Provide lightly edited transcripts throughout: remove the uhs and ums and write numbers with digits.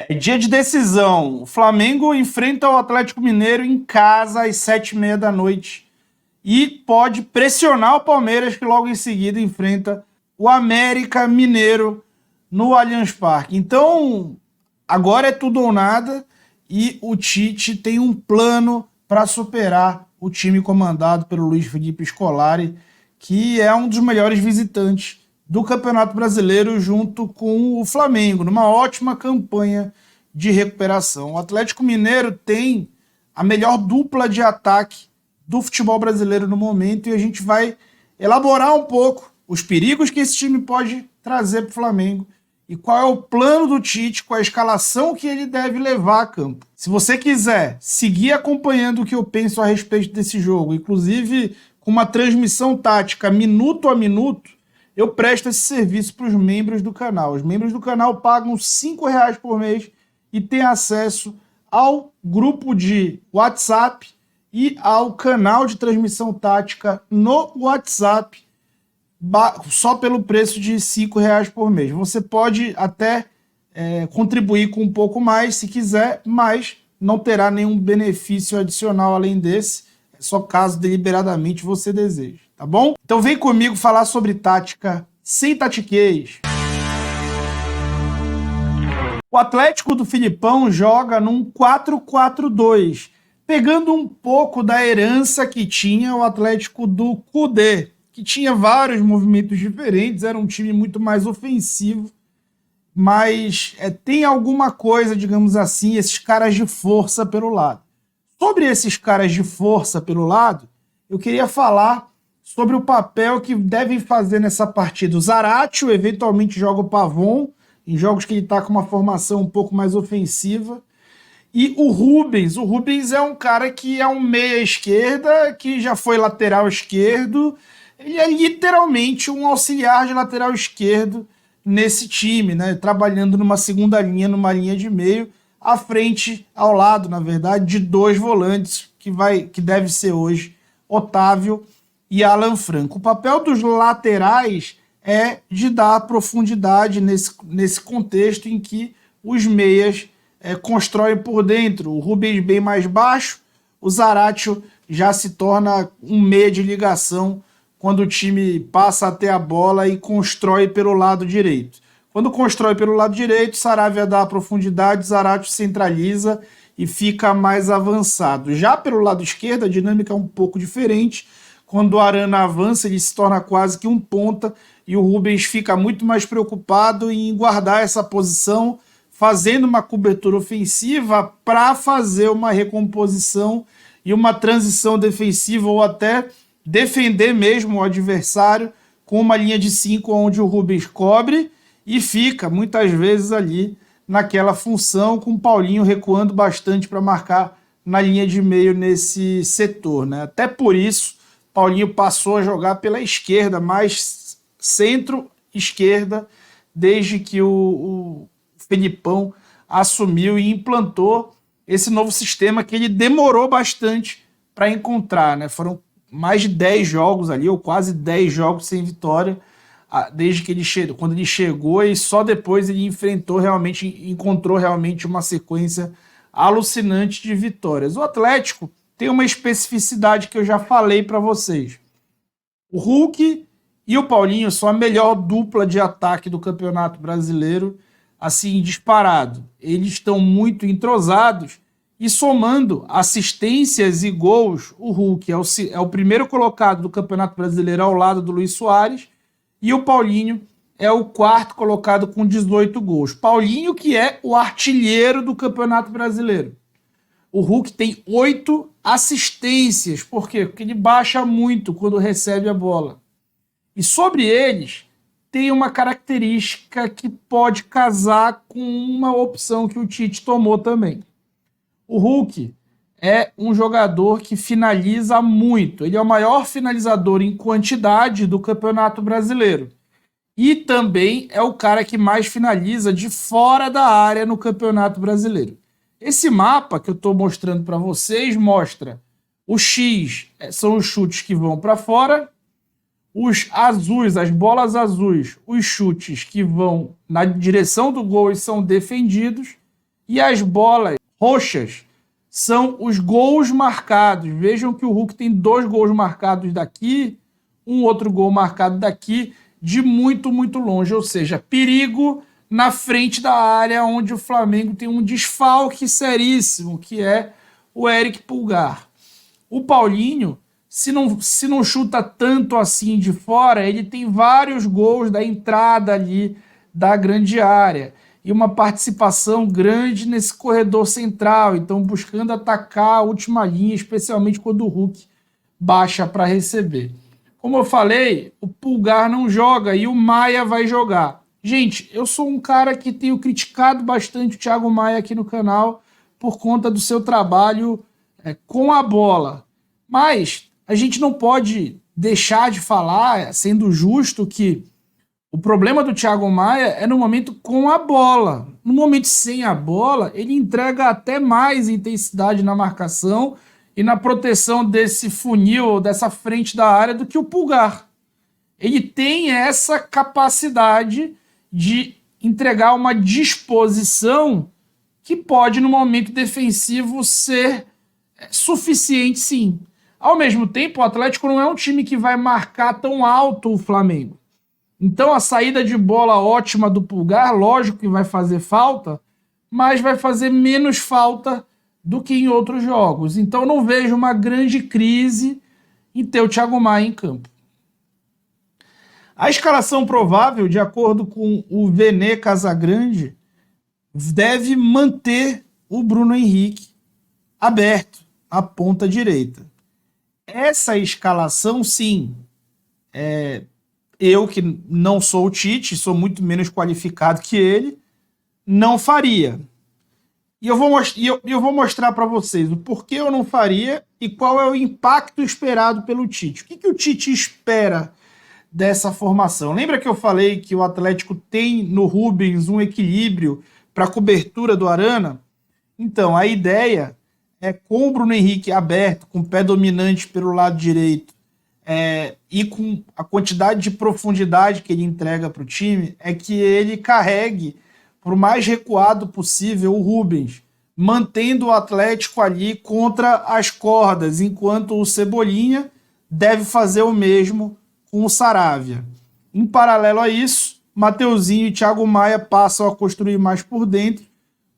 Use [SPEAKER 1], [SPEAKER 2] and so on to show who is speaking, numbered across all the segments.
[SPEAKER 1] É dia de decisão. O Flamengo enfrenta o Atlético Mineiro em casa às 7h30 da noite e pode pressionar o Palmeiras, que logo em seguida enfrenta o América Mineiro no Allianz Parque. Então, agora é tudo ou nada e o Tite tem um plano para superar o time comandado pelo Luiz Felipe Scolari, que é um dos melhores visitantes do Campeonato Brasileiro junto com o Flamengo, numa ótima campanha de recuperação. O Atlético Mineiro tem a melhor dupla de ataque do futebol brasileiro no momento e a gente vai elaborar um pouco os perigos que esse time pode trazer para o Flamengo e qual é o plano do Tite, qual é a escalação que ele deve levar a campo. Se você quiser seguir acompanhando o que eu penso a respeito desse jogo, inclusive com uma transmissão tática minuto a minuto, eu presto esse serviço para os membros do canal. Os membros do canal pagam R$ 5,00 por mês e têm acesso ao grupo de WhatsApp e ao canal de transmissão tática no WhatsApp, só pelo preço de R$ 5,00 por mês. Você pode até contribuir com um pouco mais se quiser, mas não terá nenhum benefício adicional além desse, é só caso deliberadamente você deseje, tá bom? Então vem comigo falar sobre tática sem tatiquez. O Atlético do Filipão joga num 4-4-2, pegando um pouco da herança que tinha o Atlético do Kudê, que tinha vários movimentos diferentes, era um time muito mais ofensivo, mas tem alguma coisa, digamos assim, esses caras de força pelo lado. Sobre esses caras de força pelo lado, eu queria falar sobre o papel que devem fazer nessa partida. O Zaratio eventualmente joga o Pavon, em jogos que ele está com uma formação um pouco mais ofensiva. E o Rubens é um cara que é um meia esquerda, que já foi lateral esquerdo. Ele é literalmente um auxiliar de lateral esquerdo nesse time, né? Trabalhando numa segunda linha, numa linha de meio, à frente, ao lado, na verdade, de dois volantes, que deve ser hoje Otávio e Alan Franco. O papel dos laterais é de dar profundidade nesse contexto em que os meias constroem por dentro. O Rubens bem mais baixo, o Zaratio já se torna um meia de ligação quando o time passa até a bola e constrói pelo lado direito. Quando constrói pelo lado direito, Saravia dá a profundidade, Zaratio centraliza e fica mais avançado. Já pelo lado esquerdo, a dinâmica é um pouco diferente. Quando o Arana avança, ele se torna quase que um ponta e o Rubens fica muito mais preocupado em guardar essa posição, fazendo uma cobertura ofensiva para fazer uma recomposição e uma transição defensiva ou até defender mesmo o adversário com uma linha de 5 onde o Rubens cobre e fica muitas vezes ali naquela função com o Paulinho recuando bastante para marcar na linha de meio nesse setor, né? Até por isso, Paulinho passou a jogar pela esquerda, mais centro-esquerda, desde que o Felipão assumiu e implantou esse novo sistema que ele demorou bastante para encontrar, né? Foram mais de 10 jogos ali, ou quase 10 jogos sem vitória, desde que quando ele chegou, e só depois ele encontrou realmente uma sequência alucinante de vitórias. O Atlético tem uma especificidade que eu já falei para vocês. O Hulk e o Paulinho são a melhor dupla de ataque do Campeonato Brasileiro, assim, disparado. Eles estão muito entrosados e somando assistências e gols, o Hulk é o primeiro colocado do Campeonato Brasileiro ao lado do Luis Soares e o Paulinho é o quarto colocado com 18 gols. Paulinho que é o artilheiro do Campeonato Brasileiro. O Hulk tem 8 assistências. Por quê? Porque ele baixa muito quando recebe a bola. E sobre eles, tem uma característica que pode casar com uma opção que o Tite tomou também. O Hulk é um jogador que finaliza muito. Ele é o maior finalizador em quantidade do Campeonato Brasileiro. E também é o cara que mais finaliza de fora da área no Campeonato Brasileiro. Esse mapa que eu estou mostrando para vocês mostra o X são os chutes que vão para fora, os azuis, as bolas azuis, os chutes que vão na direção do gol e são defendidos, E as bolas roxas são os gols marcados. Vejam que o Hulk tem 2 gols marcados daqui, um outro gol marcado daqui, de muito, muito longe. Ou seja, perigo na frente da área, onde o Flamengo tem um desfalque seríssimo, que é o Eric Pulgar. O Paulinho, se não chuta tanto assim de fora, ele tem vários gols da entrada ali da grande área e uma participação grande nesse corredor central, então buscando atacar a última linha, especialmente quando o Hulk baixa para receber. Como eu falei, o Pulgar não joga e o Maia vai jogar. Gente, eu sou um cara que tenho criticado bastante o Thiago Maia aqui no canal por conta do seu trabalho com a bola. Mas a gente não pode deixar de falar, sendo justo, que o problema do Thiago Maia é no momento com a bola. No momento sem a bola, ele entrega até mais intensidade na marcação e na proteção desse funil, dessa frente da área, do que o Pulgar. Ele tem essa capacidade de entregar uma disposição que pode, no momento defensivo, ser suficiente, sim. Ao mesmo tempo, o Atlético não é um time que vai marcar tão alto o Flamengo. Então, a saída de bola ótima do Pulgar, lógico que vai fazer falta, mas vai fazer menos falta do que em outros jogos. Então, não vejo uma grande crise em ter o Thiago Maia em campo. A escalação provável, de acordo com o Vene Casagrande, deve manter o Bruno Henrique aberto à ponta direita. Essa escalação, sim, eu que não sou o Tite, sou muito menos qualificado que ele, não faria. E eu vou mostrar para vocês o porquê eu não faria e qual é o impacto esperado pelo Tite. O que o Tite espera dessa formação? Lembra que eu falei que o Atlético tem no Rubens um equilíbrio para a cobertura do Arana? Então, a ideia é, com o Bruno Henrique aberto, com o pé dominante pelo lado direito, e com a quantidade de profundidade que ele entrega para o time, é que ele carregue por mais recuado possível o Rubens, mantendo o Atlético ali contra as cordas, enquanto o Cebolinha deve fazer o mesmo com o Saravia. Em paralelo a isso, Mateuzinho e Thiago Maia passam a construir mais por dentro,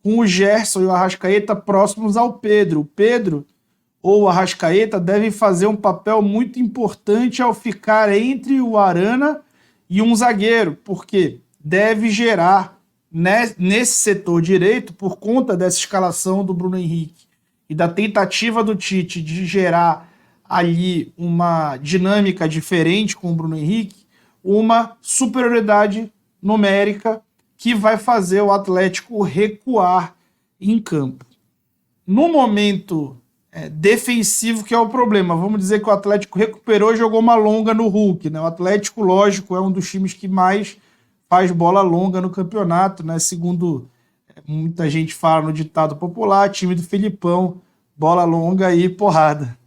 [SPEAKER 1] com o Gerson e o Arrascaeta próximos ao Pedro. O Pedro ou o Arrascaeta devem fazer um papel muito importante ao ficar entre o Arana e um zagueiro, porque deve gerar nesse setor direito, por conta dessa escalação do Bruno Henrique e da tentativa do Tite de gerar ali uma dinâmica diferente com o Bruno Henrique, uma superioridade numérica que vai fazer o Atlético recuar em campo. No momento defensivo, que é o problema, vamos dizer que o Atlético recuperou e jogou uma longa no Hulk, né? O Atlético, lógico, é um dos times que mais faz bola longa no campeonato, né? Segundo muita gente fala no ditado popular, time do Filipão, bola longa e porrada.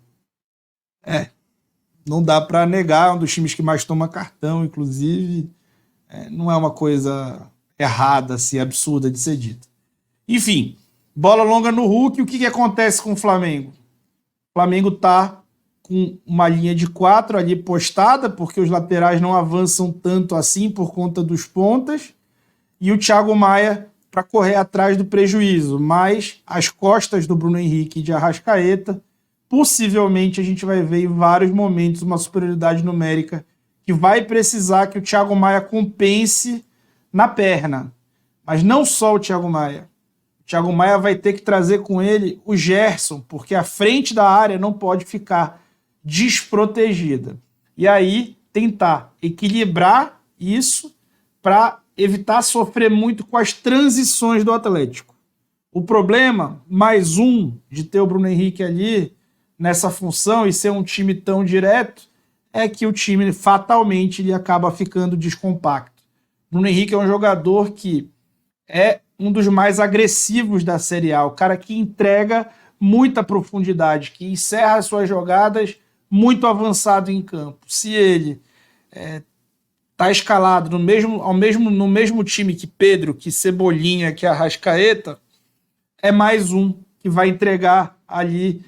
[SPEAKER 1] Não dá para negar, é um dos times que mais toma cartão, inclusive. Não é uma coisa errada, assim, absurda de ser dita. Enfim, bola longa no Hulk. O que acontece com o Flamengo? O Flamengo está com uma linha de 4 ali postada, porque os laterais não avançam tanto assim por conta dos pontas, e o Thiago Maia para correr atrás do prejuízo. Mas as costas do Bruno Henrique e de Arrascaeta, possivelmente a gente vai ver em vários momentos uma superioridade numérica que vai precisar que o Thiago Maia compense na perna. Mas não só o Thiago Maia. O Thiago Maia vai ter que trazer com ele o Gerson, porque a frente da área não pode ficar desprotegida. E aí tentar equilibrar isso para evitar sofrer muito com as transições do Atlético. O problema, mais um, de ter o Bruno Henrique ali nessa função e ser um time tão direto, é que o time fatalmente ele acaba ficando descompacto. Bruno Henrique é um jogador que é um dos mais agressivos da Série A, o cara que entrega muita profundidade, que encerra suas jogadas muito avançado em campo. Se ele está escalado no mesmo time que Pedro, que Cebolinha, que Arrascaeta, é mais um que vai entregar ali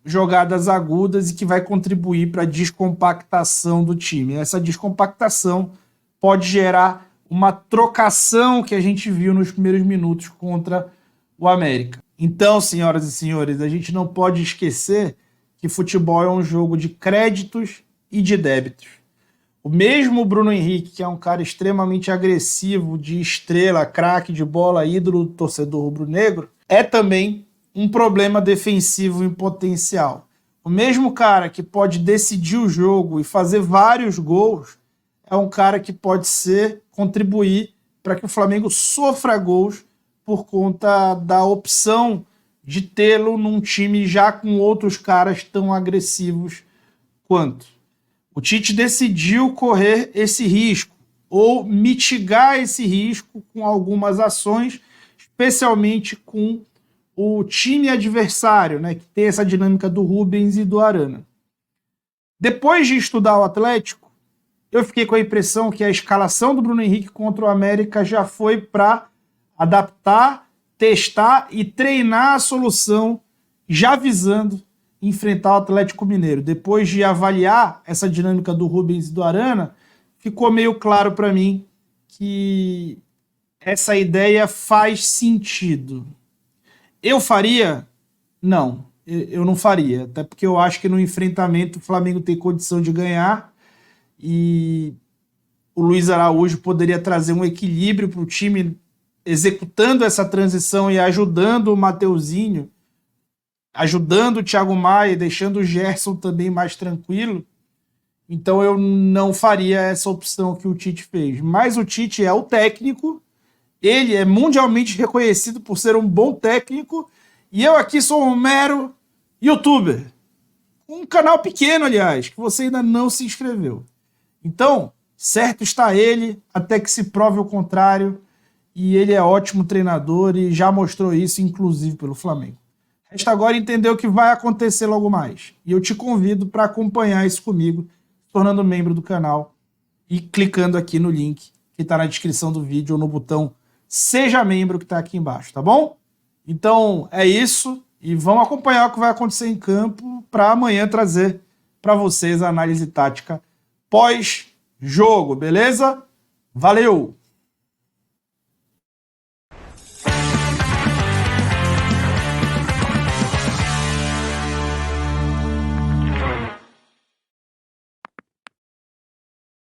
[SPEAKER 1] jogadas agudas e que vai contribuir para a descompactação do time. Essa descompactação pode gerar uma trocação que a gente viu nos primeiros minutos contra o América. Então, senhoras e senhores, a gente não pode esquecer que futebol é um jogo de créditos e de débitos. O mesmo Bruno Henrique, que é um cara extremamente agressivo, de estrela, craque de bola, ídolo do torcedor rubro-negro, é também um problema defensivo em potencial. O mesmo cara que pode decidir o jogo e fazer vários gols é um cara que pode contribuir para que o Flamengo sofra gols por conta da opção de tê-lo num time já com outros caras tão agressivos quanto. O Tite decidiu correr esse risco, ou mitigar esse risco com algumas ações, especialmente com o time adversário, né, que tem essa dinâmica do Rubens e do Arana. Depois de estudar o Atlético, eu fiquei com a impressão que a escalação do Bruno Henrique contra o América já foi para adaptar, testar e treinar a solução, já visando enfrentar o Atlético Mineiro. Depois de avaliar essa dinâmica do Rubens e do Arana, ficou meio claro para mim que essa ideia faz sentido. Eu faria? Não, eu não faria. Até porque eu acho que no enfrentamento o Flamengo tem condição de ganhar e o Luiz Araújo poderia trazer um equilíbrio para o time, executando essa transição e ajudando o Mateuzinho, ajudando o Thiago Maia, deixando o Gerson também mais tranquilo. Então eu não faria essa opção que o Tite fez. Mas o Tite é o técnico, ele é mundialmente reconhecido por ser um bom técnico, e eu aqui sou um mero youtuber. Um canal pequeno, aliás, que você ainda não se inscreveu. Então, certo está ele, até que se prove o contrário, e ele é ótimo treinador e já mostrou isso, inclusive, pelo Flamengo. Resta agora entender o que vai acontecer logo mais. E eu te convido para acompanhar isso comigo, tornando membro do canal e clicando aqui no link que está na descrição do vídeo ou no botão Seja Membro que está aqui embaixo, tá bom? Então é isso e vamos acompanhar o que vai acontecer em campo para amanhã trazer para vocês a análise tática pós-jogo, beleza? Valeu!